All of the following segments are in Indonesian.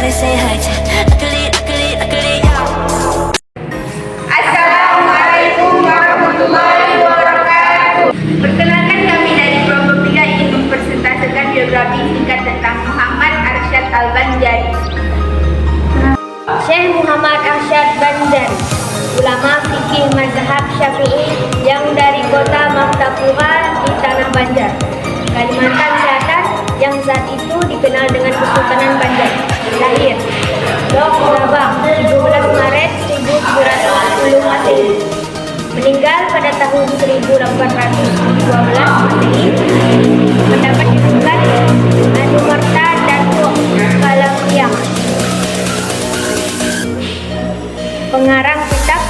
Everybody say hi to luckily, luckily, luckily, yeah. Assalamualaikum warahmatullahi wabarakatuh. Perkenalkan, kami dari kelompok 3 ingin mempresentasikan biografi singkat tentang Muhammad Arsyad Al-Banjari. Syekh Muhammad Arsyad Banjari, ulama fikih mazhab Syafi'i yang dari kota Martapura di Tanah Banjar, Kalimantan Selatan, yang saat itu dikenal dengan Kesultanan Banjar. Lahir Blok Surabaya 17 Maret 1710 Masehi. Meninggal pada tahun 1812 Masehi. Mendapat julukan Anumerta Datuk Kalangriang. Pengarang kitab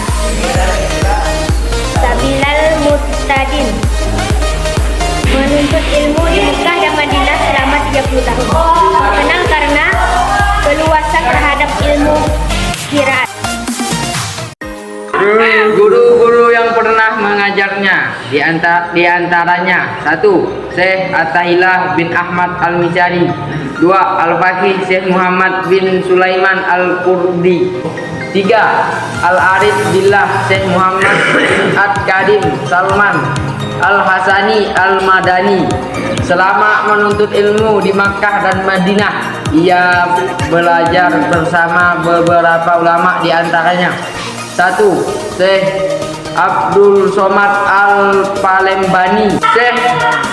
Sabilal Muhtadin. Menuntut ilmu di Mekah dan Madinah selama 30 tahun. Terkenal karena keluasan terhadap ilmu qiraat. Guru-guru yang pernah mengajarnya di antaranya: 1. Syekh Attahilah bin Ahmad Al-Misari. 2. Al-Faqih Syekh Muhammad bin Sulaiman Al-Qurdi. 3. Al-Arif Billah Syekh Muhammad bin Ad-Karim Salman Al-Hasani Al-Madani. Selama menuntut ilmu di Makkah dan Madinah, ia belajar bersama beberapa ulama, di antaranya: 1. Syekh Abdul Somad Al-Palembani, Syekh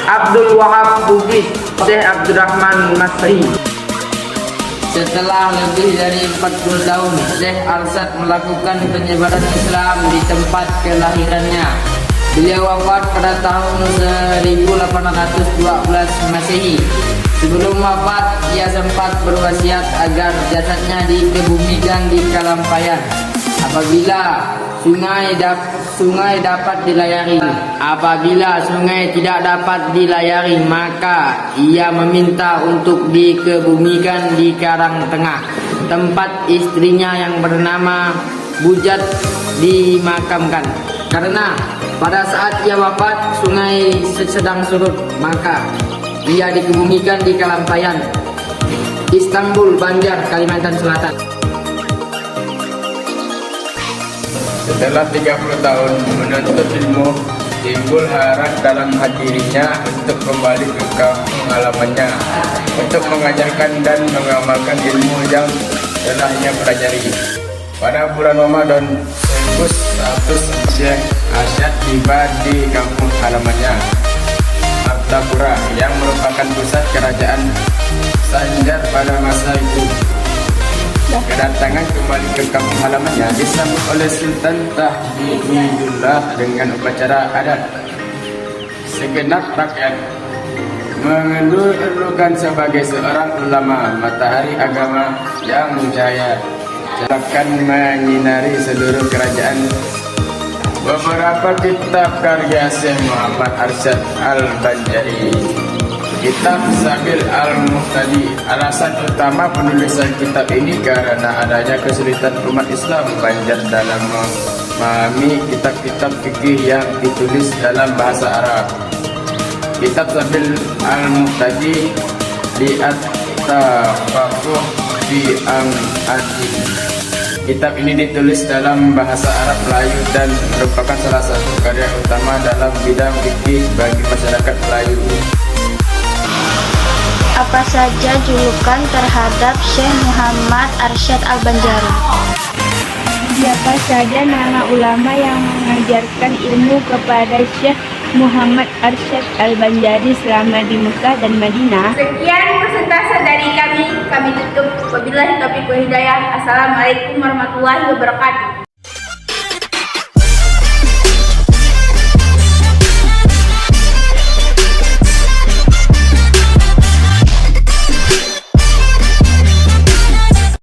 Abdul Wahab Bugis, Syekh Abdurrahman Masri. Setelah lebih dari 40 tahun, Syekh Arsyad melakukan penyebaran Islam di tempat kelahirannya. Beliau wafat pada tahun 1812 Masehi. Sebelum wafat, ia sempat berwasiat agar jasadnya dikebumikan di Kalampayan. Apabila sungai dapat dilayari, apabila sungai tidak dapat dilayari, maka ia meminta untuk dikebumikan di Karang Tengah, tempat istrinya yang bernama Bujat dimakamkan. Karena pada saat ia wafat, sungai sedang surut, maka ia dikebumikan di Kalampayan, Istanbul, Banjar, Kalimantan Selatan. Setelah 30 tahun menuntut ilmu, timbul harap dalam hatinya untuk kembali ke kampung halamannya, untuk mengajarkan dan mengamalkan ilmu yang telah ia pelajari. Pada bulan Ramadan 1100, Syekh Arsyad tiba di kampung halamannya, Martapura, yang merupakan pusat kerajaan Sanjar pada masa itu. Kedatangan kembali ke kampung halamannya disambut oleh Sultan Tahdidullah dengan upacara adat. Segenap rakyat mengeluhkan sebagai seorang ulama matahari agama yang menjaya akan menyinari seluruh kerajaan. Beberapa kitab karya Syekh Muhammad Arsyad Al-Banjari. Kitab Sabil Al-Muhtadi. Alasan utama penulisan kitab ini karena adanya kesulitan umat Islam Banjar dalam memahami kitab-kitab fikih yang ditulis dalam bahasa Arab. Kitab Sabil Al-Muhtadi di At-Tafaquh fi Am-Adin. Kitab ini ditulis dalam bahasa Arab Melayu dan merupakan salah satu karya utama dalam bidang fikih bagi masyarakat Melayu. Apa saja julukan terhadap Syekh Muhammad Arsyad Al-Banjari? Siapa saja nama ulama yang mengajarkan ilmu kepada Syekh Muhammad Arsyad Al-Banjari selama di Mekah dan Madinah? Sekian persentase dari kami tutup. Wabillahi taufiq wal hidayah. Assalamualaikum warahmatullahi wabarakatuh.